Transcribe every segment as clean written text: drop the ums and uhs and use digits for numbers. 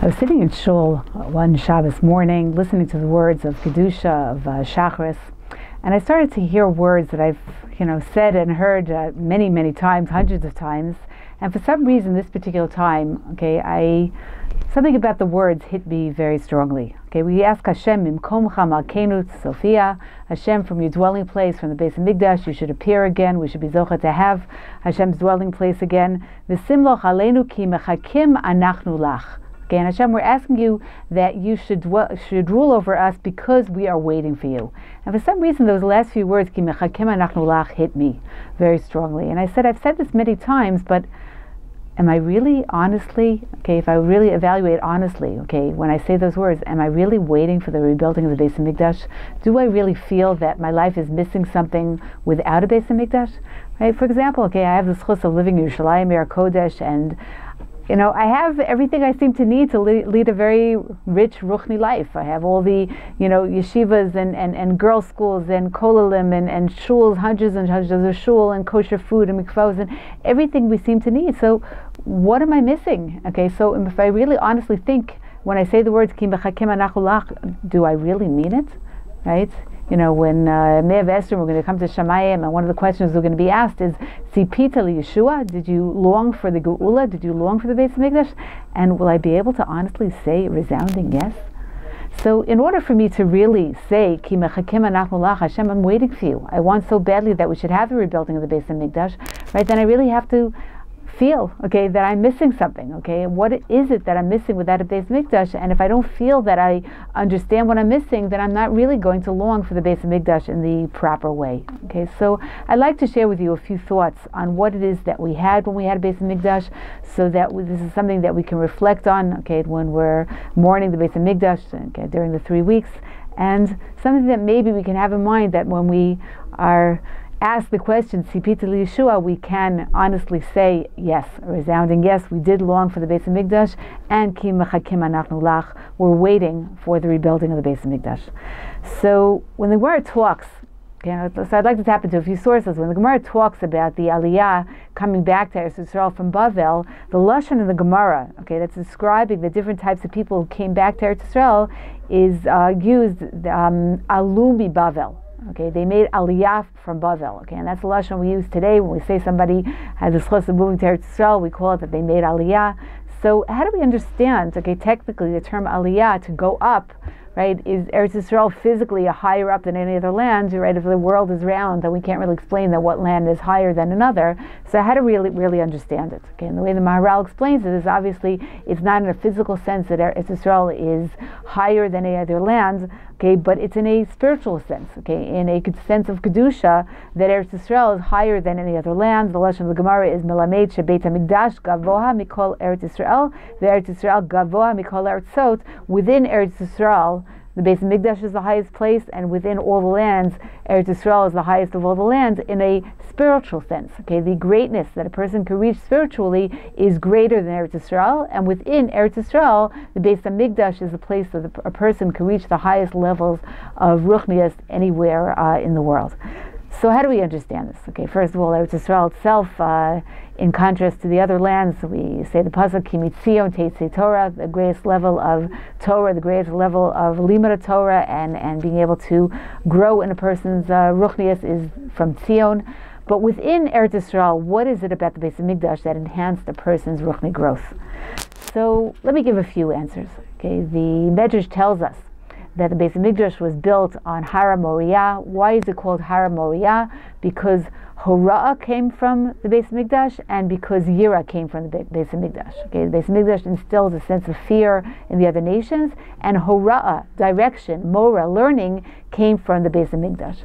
I was sitting in shul one Shabbos morning, listening to the words of Kedusha, of Shachris, and I started to hear words that I've, said and heard many, many times, hundreds of times. And for some reason, this particular time, something about the words hit me very strongly. We ask Hashem, Mimkomcha Malkeinu Sophia, Hashem, from your dwelling place, from the Beit HaMikdash, you should appear again. We should be zocha to have Hashem's dwelling place again. V'simloch aleinu ki mechakim anachnu lach. And Hashem, we're asking you that you should rule over us because we are waiting for you. And for some reason, those last few words, Ki mechakim anachnu lach, hit me very strongly. And I said, I've said this many times, but am I really honestly, if I really evaluate honestly, when I say those words, am I really waiting for the rebuilding of the Beit HaMikdash? Do I really feel that my life is missing something without a Beit HaMikdash? Right? For example, I have the zchus of living in Yerushalayim, Eir Kodesh, and I have everything I seem to need to lead a very rich Ruchni life. I have all the, yeshivas and girls' schools and kollalim and shuls, hundreds and hundreds of shul and kosher food and mikvahs and everything we seem to need. So what am I missing? So if I really honestly think, when I say the words, Ki mechakim anachnu lach, do I really mean it? Right? When Me'av Esther, we're going to come to Shamayim, and one of the questions we're going to be asked is, Tzipita Yeshua, did you long for the Geula? Did you long for the Beit HaMikdash? And will I be able to honestly say a resounding yes? So in order for me to really say, Ki mechakim anachnu lach, Hashem, I'm waiting for you. I want so badly that we should have the rebuilding of the Beit HaMikdash, right? Then I really have to feel, that I'm missing something, What is it that I'm missing without a Beit HaMikdash? And if I don't feel that I understand what I'm missing, then I'm not really going to long for the Beit HaMikdash in the proper way, So I'd like to share with you a few thoughts on what it is that we had when we had a Beit HaMikdash, so that this is something that we can reflect on, when we're mourning the Beit HaMikdash, during the 3 weeks, and something that maybe we can have in mind, that when we are ask the question, Tzipita Yeshua, we can honestly say yes, a resounding yes, we did long for the Beit HaMikdash, and Ki mechakim anachnu lach, we're waiting for the rebuilding of the Beit HaMikdash. So when the Gemara talks, so I'd like to tap into a few sources. When the Gemara talks about the Aliyah coming back to Eretz Yisrael from Bavel, the Lashon of the Gemara, that's describing the different types of people who came back to Eretz Yisrael, is used Alumi Bavel. They made aliyah from Bavel, and that's the lashon we use today when we say somebody has a zchus of moving to Eretz Yisrael. We call it that they made aliyah. So how do we understand, technically the term aliyah, to go up, right? Is Eretz Yisrael physically higher up than any other land, right? If the world is round, then we can't really explain that what land is higher than another. So how to really understand it? And the way the Maharal explains it is, obviously it's not in a physical sense that Eretz Yisrael is higher than any other land, but it's in a spiritual sense, in a sense of Kedusha, that Eretz Yisrael is higher than any other land. The lashon of the Gemara is Melamed sheBeit HaMikdash gavoha mikol Eretz Yisrael, ve'Eretz Yisrael gavoha mikol Eretzot. Within Eretz Yisrael, the Beit HaMikdash is the highest place, and within all the lands, Eretz Yisrael is the highest of all the lands in a spiritual sense. The greatness that a person can reach spiritually is greater than Eretz Yisrael, and within Eretz Yisrael, the Beit HaMikdash is the place that a person can reach the highest levels of ruchnius anywhere in the world. So how do we understand this? First of all, Eretz Yisrael itself, in contrast to the other lands, we say the pasuk Ki mitzion teitzei Torah, the greatest level of Torah, the greatest level of limud Torah, and being able to grow in a person's ruchnius is from Tzion. But within Eretz Yisrael, what is it about the Beit HaMikdash that enhanced a person's ruchni growth? So let me give a few answers. The Medrash tells us that the Beit HaMikdash was built on Har Moriah. Why is it called Har Moriah? Because Hora'ah came from the Beit HaMikdash, and because Yira came from the Beit HaMikdash. The Beit HaMikdash instills a sense of fear in the other nations, and Hora'ah, direction, Mora, learning, came from the Beit HaMikdash.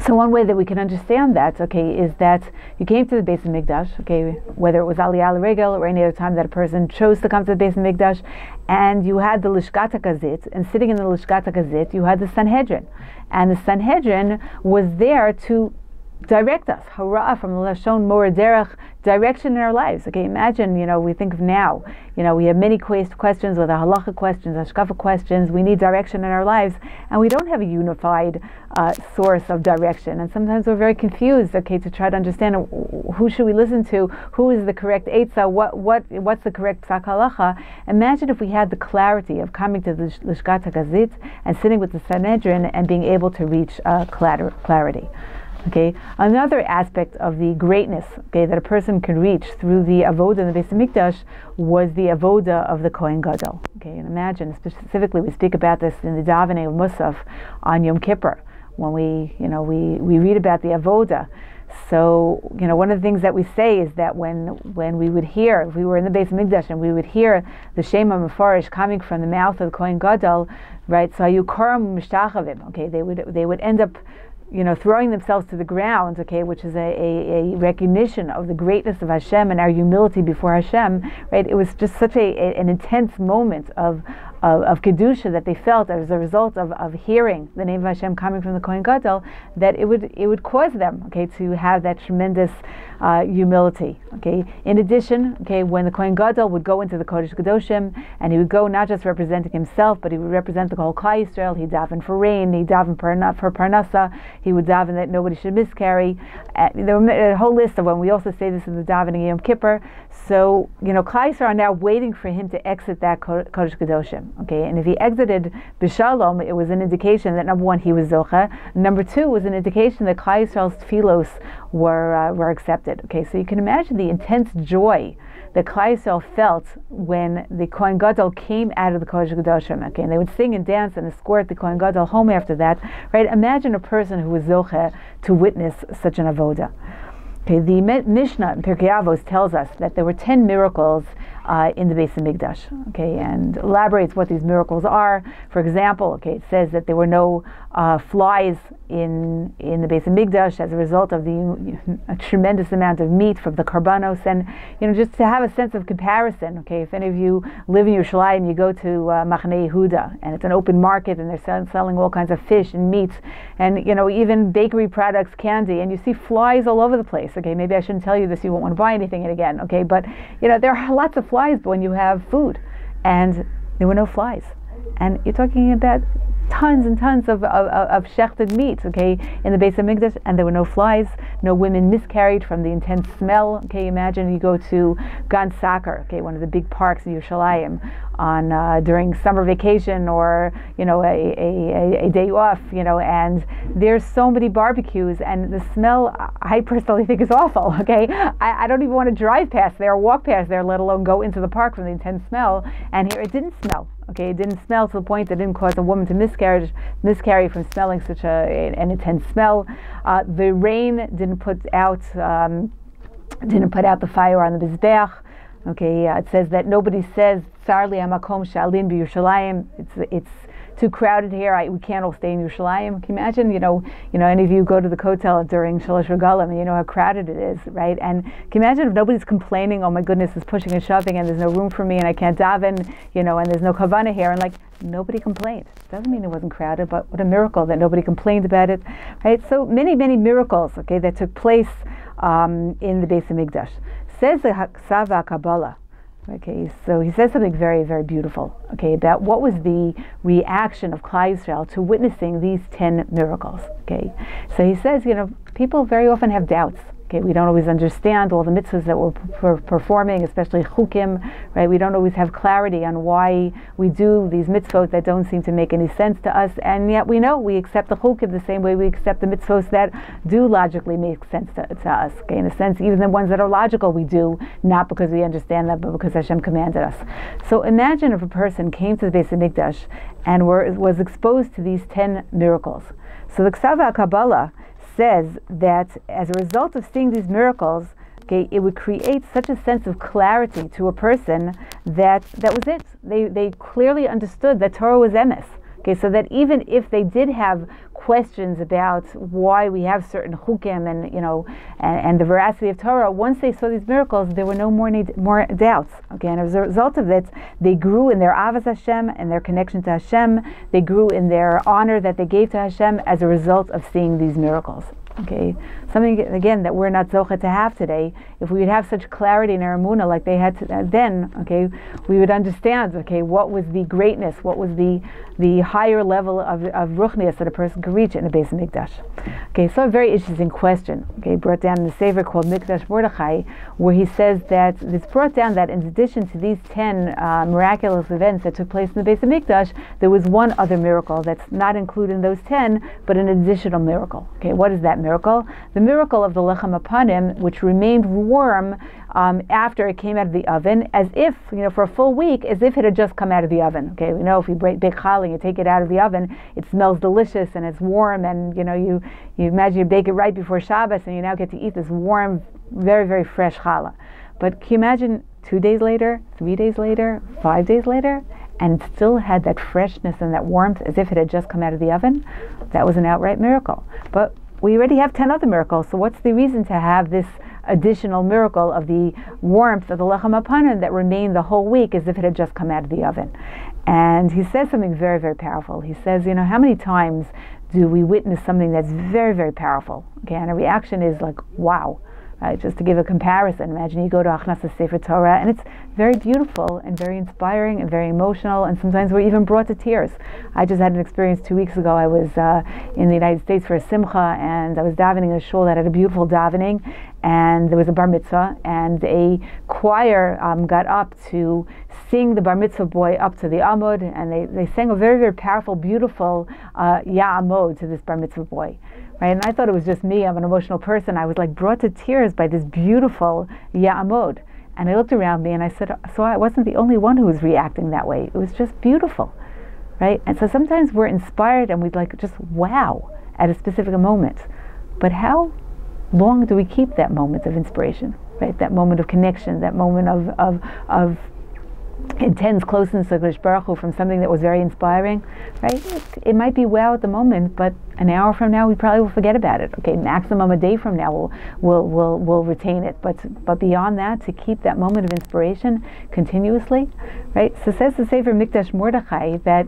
So one way that we can understand that, is that you came to the Beit HaMikdash, whether it was Aliyah L'Regel or any other time that a person chose to come to the Beit HaMikdash, and you had the Lishkat HaGazit, and sitting in the Lishkat HaGazit, you had the Sanhedrin. And the Sanhedrin was there to direct us. Hara from the Lashon Mora Derech, direction in our lives. Okay, imagine, we think of now, we have many questions, whether halacha questions, hashkafa questions. We need direction in our lives, and we don't have a unified source of direction. And sometimes we're very confused, okay, to try to understand who should we listen to, who is the correct eitzah, what's the correct psak halacha. Imagine if we had the clarity of coming to the Lishkat HaGazit and sitting with the Sanhedrin and being able to reach clarity. Okay, another aspect of the greatness, okay, that a person could reach through the avoda in the Beit HaMikdash was the avoda of the Kohen Gadol. Okay, and imagine, specifically, we speak about this in the davening of Musaf on Yom Kippur, when we read about the avoda. So, one of the things that we say is that when we would hear, if we were in the Beit HaMikdash and we would hear the Shema Mefarish coming from the mouth of the Kohen Gadol, right? So Yukaram Mishtachavim. Okay, they would end up throwing themselves to the ground, okay, which is a recognition of the greatness of Hashem and our humility before Hashem, right? It was just such an intense moment of kedusha that they felt as a result of hearing the name of Hashem coming from the Kohen Gadol, that it would cause them, okay, to have that tremendous humility. Okay. In addition, okay, when the Kohen Gadol would go into the Kodesh Kedoshim, and he would go not just representing himself, but he would represent the whole Klal Yisrael. He'd daven for rain, he'd daven for parnasa, he would daven that nobody should miscarry. There were a whole list of them. We also say this in the davening Yom Kippur. So, Klal Yisrael are now waiting for him to exit that Kodesh Kedoshim. Okay, and if he exited b'shalom, it was an indication that, number one, he was zocha. Number two, was an indication that Klal Yisrael's tefillos were accepted. Okay, so you can imagine the intense joy that Klal Yisrael felt when the Kohen Gadol came out of the Kodesh Kedoshim. Okay, and they would sing and dance and escort the Kohen Gadol home after that. Right? Imagine a person who was zocha to witness such an avoda. Okay, the Mishnah in Pirkei Avos tells us that there were 10 miracles in the Beit HaMikdash, okay, and elaborates what these miracles are. For example, okay, it says that there were no flies in the Beit HaMikdash as a result of a tremendous amount of meat from the karbanos, and just to have a sense of comparison. Okay, if any of you live in Yerushalayim, you go to Machaneh Yehuda, and it's an open market, and they're selling all kinds of fish and meat, and even bakery products, candy, and you see flies all over the place. Okay, maybe I shouldn't tell you this; you won't want to buy anything again. Okay, but there are lots of flies when you have food, and there were no flies, and you're talking about tons and tons of shechted meat, okay, in the Beit HaMikdash, and there were no flies. No women miscarried from the intense smell. Okay, imagine you go to Gan Saker, okay, one of the big parks in Yerushalayim, on during summer vacation or a day off, and there's so many barbecues, and the smell, I personally think, is awful. Okay, I don't even want to drive past there or walk past there, let alone go into the park from the intense smell. And here it didn't smell. Okay, it didn't smell to the point that it didn't cause a woman to miscarry from smelling such an intense smell. The rain didn't put out the fire on the mizbeach. Okay, it says that nobody says "Tsar li hamakom shalin b'Yerushalayim." It's too crowded here. We can't all stay in Yerushalayim. Can you imagine? Any of you go to the Kotel during Shalosh Regalim, and you know how crowded it is, right? And can you imagine if nobody's complaining? Oh my goodness, it's pushing and shoving, and there's no room for me, and I can't daven, and there's no kavanah here, and nobody complained. Doesn't mean it wasn't crowded, but what a miracle that nobody complained about it, right? So many miracles, okay, that took place in the Beit HaMikdash. Says the Haksava Kabbalah. Okay, so he says something very, very beautiful, okay, about what was the reaction of Klal Yisrael to witnessing these 10 miracles, okay. So he says, people very often have doubts. Okay, we don't always understand all the mitzvahs that we're performing, especially chukim, right? We don't always have clarity on why we do these mitzvahs that don't seem to make any sense to us, and yet we know we accept the chukim the same way we accept the mitzvahs that do logically make sense to us. Okay, in a sense, even the ones that are logical we do, not because we understand them, but because Hashem commanded us. So imagine if a person came to the Beit HaMikdash and was exposed to these 10 miracles. So the Ksava Kabbalah says that as a result of seeing these miracles, okay, it would create such a sense of clarity to a person that was it. They clearly understood that Torah was emes. Okay, so that even if they did have questions about why we have certain chukim and the veracity of Torah, once they saw these miracles, there were no more doubts. Okay, and as a result of it, they grew in their avos Hashem and their connection to Hashem. They grew in their honor that they gave to Hashem as a result of seeing these miracles. Okay, something again that we're not zocheh to have today. If we would have such clarity in our emunah like they had then, okay, we would understand. Okay, what was the greatness? What was the higher level of ruchnius that a person could reach in a Beit HaMikdash? Okay, so a very interesting question. Okay, brought down in the Sefer called Mikdash Mordechai, where he says that it's brought down that in addition to these 10 miraculous events that took place in the Beit HaMikdash, there was one other miracle that's not included in those 10, but an additional miracle. Okay, what is that miracle? The miracle of the lechem apanim, which remained warm after it came out of the oven, as if, for a full week, as if it had just come out of the oven. Okay, we know if you bake challah and you take it out of the oven, it smells delicious and it's warm, and you imagine you bake it right before Shabbos and you now get to eat this warm, very, very fresh challah. But can you imagine 2 days later, 3 days later, 5 days later, and it still had that freshness and that warmth as if it had just come out of the oven? That was an outright miracle. But we already have 10 other miracles, so what's the reason to have this additional miracle of the warmth of the lechem apanim that remained the whole week as if it had just come out of the oven? And he says something very, very powerful. He says, how many times do we witness something that's very, very powerful? Okay, and a reaction is like, wow. Just to give a comparison, imagine you go to Achnasas Sefer Torah and it's very beautiful and very inspiring and very emotional, and sometimes we're even brought to tears. I just had an experience 2 weeks ago. I was in the United States for a simcha, and I was davening in a shul that had a beautiful davening, and there was a bar mitzvah, and a choir got up to sing the bar mitzvah boy up to the amud, and they sang a very, very powerful, beautiful ya'amod to this bar mitzvah boy. Right? And I thought it was just me. I'm an emotional person. I was like brought to tears by this beautiful ya'amod. And I looked around me and I said, so I wasn't the only one who was reacting that way. It was just beautiful. Right? And so sometimes we're inspired and we'd like just wow at a specific moment. But how long do we keep that moment of inspiration? Right? That moment of connection, that moment of intense closeness to HaKadosh Baruch Hu from something that was very inspiring, right? It might be wow at the moment, but an hour from now we probably will forget about it. Okay, maximum a day from now we'll retain it, but beyond that, to keep that moment of inspiration continuously, right? So says the Sefer Mikdash Mordechai that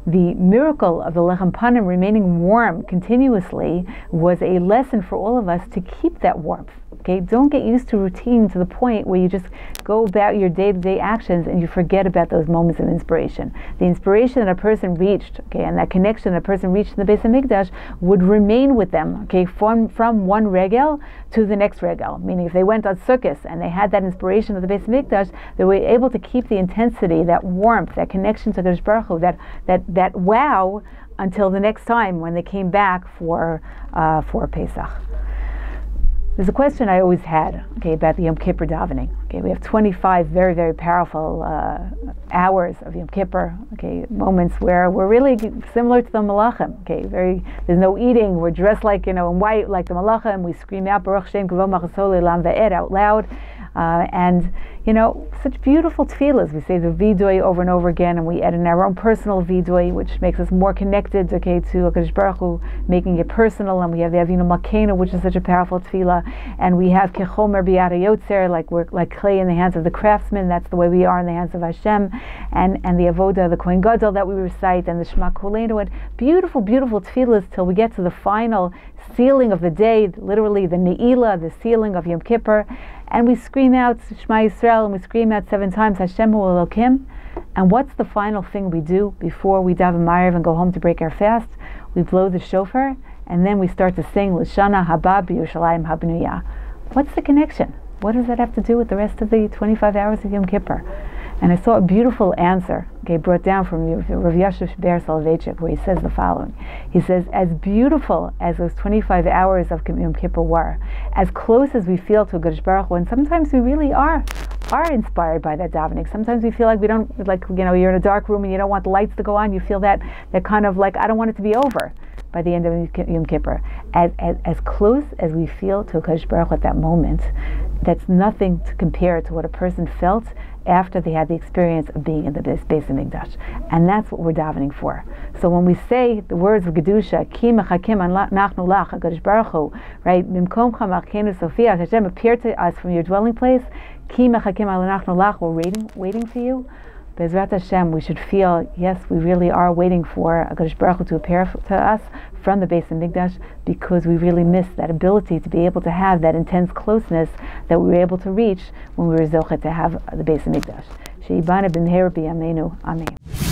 the miracle of the lechem panim remaining warm continuously was a lesson for all of us to keep that warmth. Okay, don't get used to routine to the point where you just go about your day-to-day actions and you forget about those moments of inspiration. The inspiration that a person reached, okay, and that connection that a person reached in the Beit HaMikdash would remain with them, okay, from one regel to the next regel. Meaning, if they went on Sukkot and they had that inspiration of the Beit HaMikdash, they were able to keep the intensity, that warmth, that connection to HaKadosh Baruch Hu, that wow, until the next time when they came back for Pesach. There's a question I always had, okay, about the Yom Kippur davening. Okay, we have 25 very, very powerful hours of Yom Kippur. Okay, moments where we're really similar to the Malachim. Okay, there's no eating. We're dressed like in white, like the Malachim. We scream out Baruch Shem Kavod Machasol Elam Ve'ed out loud, and such beautiful tefillas. We say the vidoy over and over again, and we add in our own personal vidoy, which makes us more connected, okay, to HaKadosh Baruch Hu, making it personal. And we have the Avinu Malkeinu, which is such a powerful tefillah, and we have Kechomer B'yad HaYotzer, like we're like clay in the hands of the craftsman. That's the way we are in the hands of Hashem, and the Avodah, the Kohen Gadol that we recite, and the Shema Kuleinu, and beautiful, beautiful tefillas till we get to the final sealing of the day, literally the Ne'ilah, the sealing of Yom Kippur. And we scream out Shema Yisrael, and we scream out 7 times Hashem Hu Elokim. And what's the final thing we do before we daven Ma'ariv and go home to break our fast? We blow the shofar, and then we start to sing L'Shana Haba B'Yerushalayim Habnuyah. What's the connection? What does that have to do with the rest of the 25 hours of Yom Kippur? And I saw a beautiful answer, okay, brought down from Rav Yashiv Ber Soloveitchik, where he says the following. He says, as beautiful as those 25 hours of Yom Kippur were, as close as we feel to HaKadosh Baruch Hu, and sometimes we really are inspired by that davening. Sometimes we feel like we don't, you're in a dark room and you don't want the lights to go on. You feel that kind of like, I don't want it to be over by the end of Yom Kippur. As close as we feel to HaKadosh Baruch Hu at that moment, that's nothing to compare to what a person felt after they had the experience of being in the Beit HaMikdash. And that's what we're davening for. So when we say the words of Gedusha, Ki mechakim anachnu lach, HaKadosh Baruch Hu, right? Mimkomcha malkeinu Sophia, Hashem, appear to us from your dwelling place. Ki mechakim anachnu lach, we're waiting for you. Bezrat Hashem, we should feel, yes, we really are waiting for HaKadosh Baruch Hu to appear to us from the Beit HaMikdash, because we really miss that ability to be able to have that intense closeness that we were able to reach when we were zochet to have the Beit HaMikdash. She'ibana b'mheira b'yameinu. Amen.